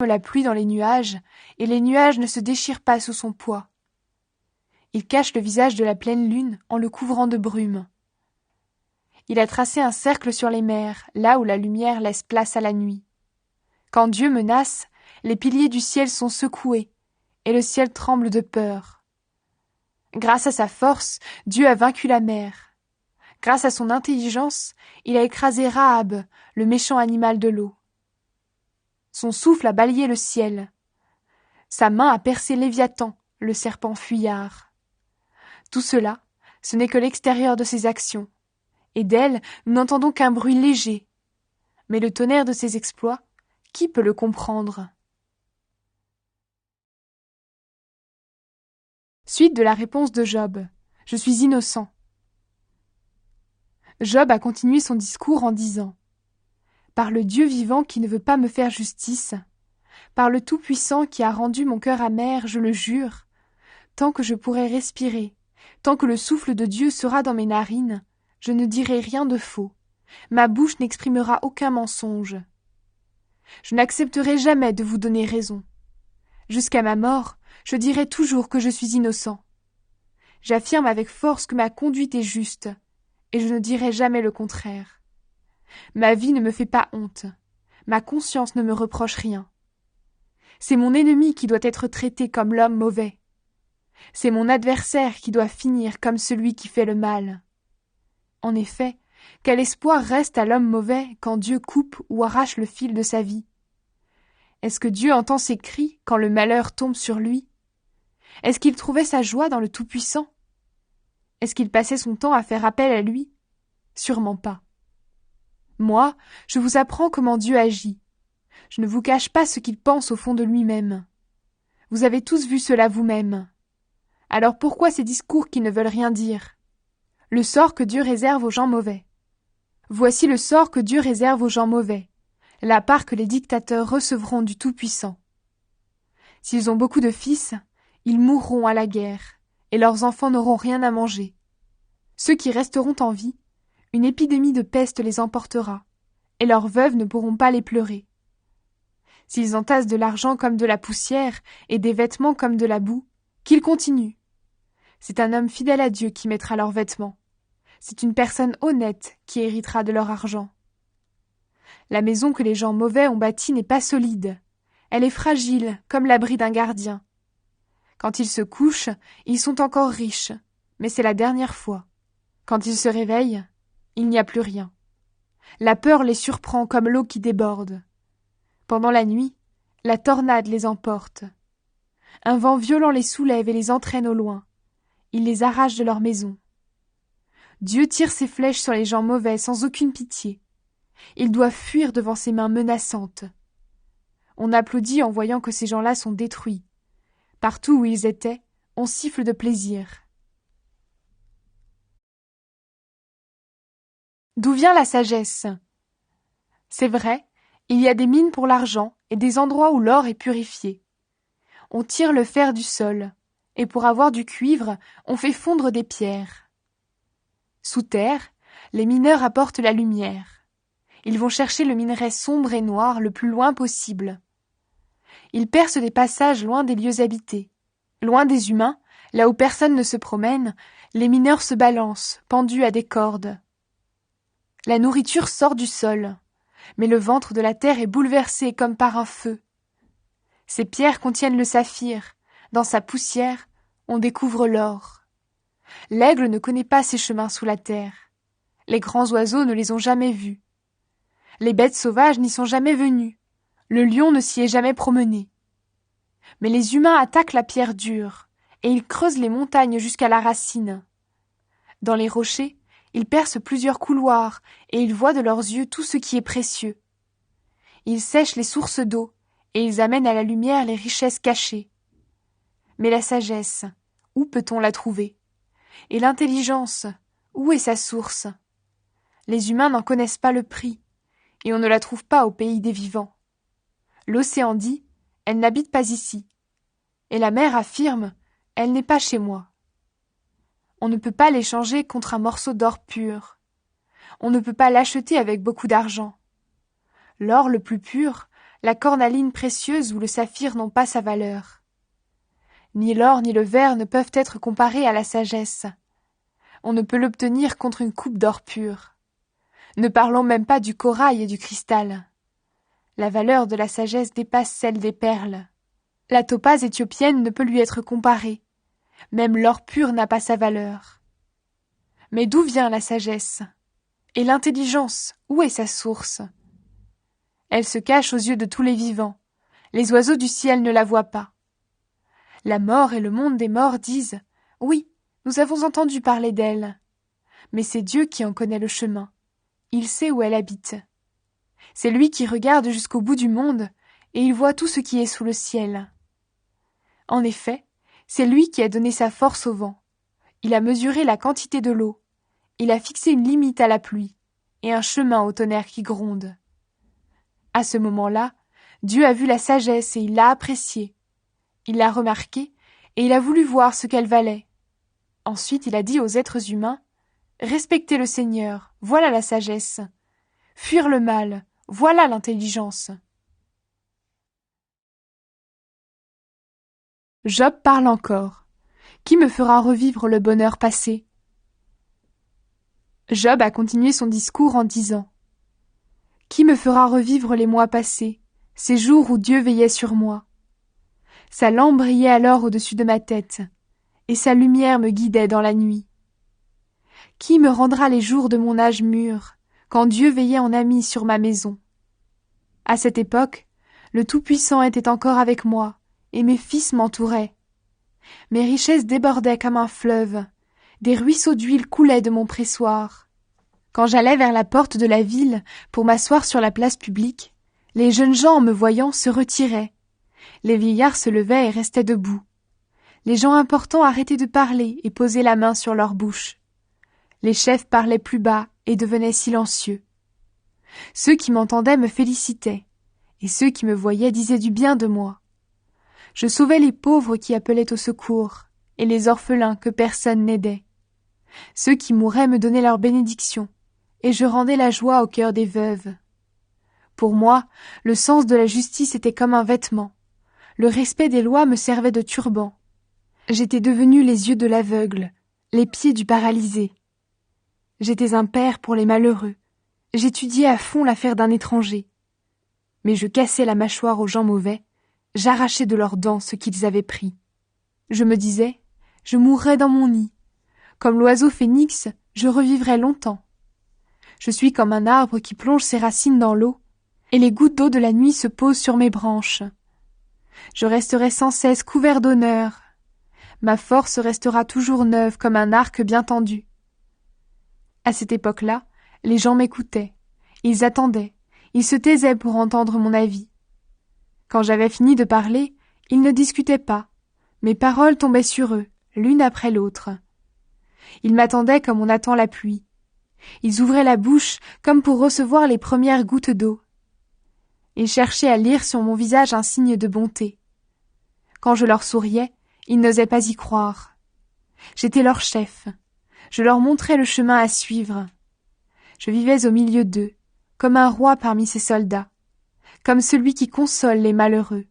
la pluie dans les nuages, et les nuages ne se déchirent pas sous son poids. Il cache le visage de la pleine lune en le couvrant de brume. Il a tracé un cercle sur les mers, là où la lumière laisse place à la nuit. Quand Dieu menace, les piliers du ciel sont secoués, et le ciel tremble de peur. Grâce à sa force, Dieu a vaincu la mer. Grâce à son intelligence, il a écrasé Rahab, le méchant animal de l'eau. Son souffle a balayé le ciel. Sa main a percé Léviathan, le serpent fuyard. Tout cela, ce n'est que l'extérieur de ses actions, et d'elles, nous n'entendons qu'un bruit léger. Mais le tonnerre de ses exploits, qui peut le comprendre? Suite de la réponse de Job. Je suis innocent. Job a continué son discours en disant : par le Dieu vivant qui ne veut pas me faire justice, par le Tout-Puissant qui a rendu mon cœur amer, je le jure, tant que je pourrai respirer, tant que le souffle de Dieu sera dans mes narines, je ne dirai rien de faux, ma bouche n'exprimera aucun mensonge. Je n'accepterai jamais de vous donner raison. Jusqu'à ma mort, je dirai toujours que je suis innocent. J'affirme avec force que ma conduite est juste, et je ne dirai jamais le contraire. Ma vie ne me fait pas honte, ma conscience ne me reproche rien. C'est mon ennemi qui doit être traité comme l'homme mauvais. C'est mon adversaire qui doit finir comme celui qui fait le mal. En effet, quel espoir reste à l'homme mauvais quand Dieu coupe ou arrache le fil de sa vie? Est-ce que Dieu entend ses cris quand le malheur tombe sur lui? Est-ce qu'il trouvait sa joie dans le Tout-Puissant? Est-ce qu'il passait son temps à faire appel à lui? Sûrement pas. Moi, je vous apprends comment Dieu agit. Je ne vous cache pas ce qu'il pense au fond de lui-même. Vous avez tous vu cela vous-même. Alors pourquoi ces discours qui ne veulent rien dire? Le sort que Dieu réserve aux gens mauvais. Voici le sort que Dieu réserve aux gens mauvais, la part que les dictateurs recevront du Tout-Puissant. S'ils ont beaucoup de fils, ils mourront à la guerre, et leurs enfants n'auront rien à manger. Ceux qui resteront en vie, une épidémie de peste les emportera, et leurs veuves ne pourront pas les pleurer. S'ils entassent de l'argent comme de la poussière, et des vêtements comme de la boue, qu'ils continuent. C'est un homme fidèle à Dieu qui mettra leurs vêtements. C'est une personne honnête qui héritera de leur argent. La maison que les gens mauvais ont bâtie n'est pas solide. Elle est fragile, comme l'abri d'un gardien. Quand ils se couchent, ils sont encore riches, mais c'est la dernière fois. Quand ils se réveillent, il n'y a plus rien. La peur les surprend comme l'eau qui déborde. Pendant la nuit, la tornade les emporte. Un vent violent les soulève et les entraîne au loin. Il les arrache de leur maison. Dieu tire ses flèches sur les gens mauvais sans aucune pitié. Ils doivent fuir devant ses mains menaçantes. On applaudit en voyant que ces gens-là sont détruits. Partout où ils étaient, on siffle de plaisir. D'où vient la sagesse? C'est vrai, il y a des mines pour l'argent et des endroits où l'or est purifié. On tire le fer du sol, et pour avoir du cuivre, on fait fondre des pierres. Sous terre, les mineurs apportent la lumière. Ils vont chercher le minerai sombre et noir le plus loin possible. Ils percent des passages loin des lieux habités. Loin des humains, là où personne ne se promène, les mineurs se balancent, pendus à des cordes. La nourriture sort du sol, mais le ventre de la terre est bouleversé comme par un feu. Ces pierres contiennent le saphir. Dans sa poussière, on découvre l'or. L'aigle ne connaît pas ses chemins sous la terre. Les grands oiseaux ne les ont jamais vus. Les bêtes sauvages n'y sont jamais venues. Le lion ne s'y est jamais promené. Mais les humains attaquent la pierre dure, et ils creusent les montagnes jusqu'à la racine. Dans les rochers, ils percent plusieurs couloirs, et ils voient de leurs yeux tout ce qui est précieux. Ils sèchent les sources d'eau, et ils amènent à la lumière les richesses cachées. Mais la sagesse, où peut-on la trouver? Et l'intelligence, où est sa source? Les humains n'en connaissent pas le prix, et on ne la trouve pas au pays des vivants. L'océan dit, elle n'habite pas ici. Et la mer affirme, elle n'est pas chez moi. On ne peut pas l'échanger contre un morceau d'or pur. On ne peut pas l'acheter avec beaucoup d'argent. L'or le plus pur, la cornaline précieuse ou le saphir n'ont pas sa valeur. Ni l'or ni le verre ne peuvent être comparés à la sagesse. On ne peut l'obtenir contre une coupe d'or pur. Ne parlons même pas du corail et du cristal. La valeur de la sagesse dépasse celle des perles. La topaze éthiopienne ne peut lui être comparée. Même l'or pur n'a pas sa valeur. Mais d'où vient la sagesse? Et l'intelligence, où est sa source? Elle se cache aux yeux de tous les vivants. Les oiseaux du ciel ne la voient pas. La mort et le monde des morts disent « Oui, nous avons entendu parler d'elle. » Mais c'est Dieu qui en connaît le chemin. Il sait où elle habite. C'est lui qui regarde jusqu'au bout du monde, et il voit tout ce qui est sous le ciel. En effet, c'est lui qui a donné sa force au vent. Il a mesuré la quantité de l'eau. Il a fixé une limite à la pluie, et un chemin au tonnerre qui gronde. À ce moment-là, Dieu a vu la sagesse et il l'a appréciée. Il l'a remarquée et il a voulu voir ce qu'elle valait. Ensuite, il a dit aux êtres humains « Respectez le Seigneur, voilà la sagesse. Fuir le mal, voilà l'intelligence. » Job parle encore. Qui me fera revivre le bonheur passé? Job a continué son discours en disant « Qui me fera revivre les mois passés, ces jours où Dieu veillait sur moi? Sa lampe brillait alors au-dessus de ma tête, et sa lumière me guidait dans la nuit. Qui me rendra les jours de mon âge mûr, quand Dieu veillait en ami sur ma maison? À cette époque, le Tout-Puissant était encore avec moi, et mes fils m'entouraient. Mes richesses débordaient comme un fleuve, des ruisseaux d'huile coulaient de mon pressoir. Quand j'allais vers la porte de la ville pour m'asseoir sur la place publique, les jeunes gens en me voyant se retiraient. Les vieillards se levaient et restaient debout. Les gens importants arrêtaient de parler et posaient la main sur leur bouche. Les chefs parlaient plus bas et devenaient silencieux. Ceux qui m'entendaient me félicitaient, et ceux qui me voyaient disaient du bien de moi. Je sauvais les pauvres qui appelaient au secours, et les orphelins que personne n'aidait. Ceux qui mouraient me donnaient leur bénédiction, et je rendais la joie au cœur des veuves. Pour moi, le sens de la justice était comme un vêtement. Le respect des lois me servait de turban. J'étais devenu les yeux de l'aveugle, les pieds du paralysé. J'étais un père pour les malheureux. J'étudiais à fond l'affaire d'un étranger. Mais je cassais la mâchoire aux gens mauvais, j'arrachais de leurs dents ce qu'ils avaient pris. Je me disais, je mourrais dans mon nid. Comme l'oiseau phénix, je revivrais longtemps. Je suis comme un arbre qui plonge ses racines dans l'eau, et les gouttes d'eau de la nuit se posent sur mes branches. Je resterai sans cesse couvert d'honneur. Ma force restera toujours neuve comme un arc bien tendu. À cette époque-là, les gens m'écoutaient. Ils attendaient. Ils se taisaient pour entendre mon avis. Quand j'avais fini de parler, ils ne discutaient pas. Mes paroles tombaient sur eux, l'une après l'autre. Ils m'attendaient comme on attend la pluie. Ils ouvraient la bouche comme pour recevoir les premières gouttes d'eau. Ils cherchaient à lire sur mon visage un signe de bonté. Quand je leur souriais, ils n'osaient pas y croire. J'étais leur chef. Je leur montrais le chemin à suivre. Je vivais au milieu d'eux, comme un roi parmi ses soldats, comme celui qui console les malheureux.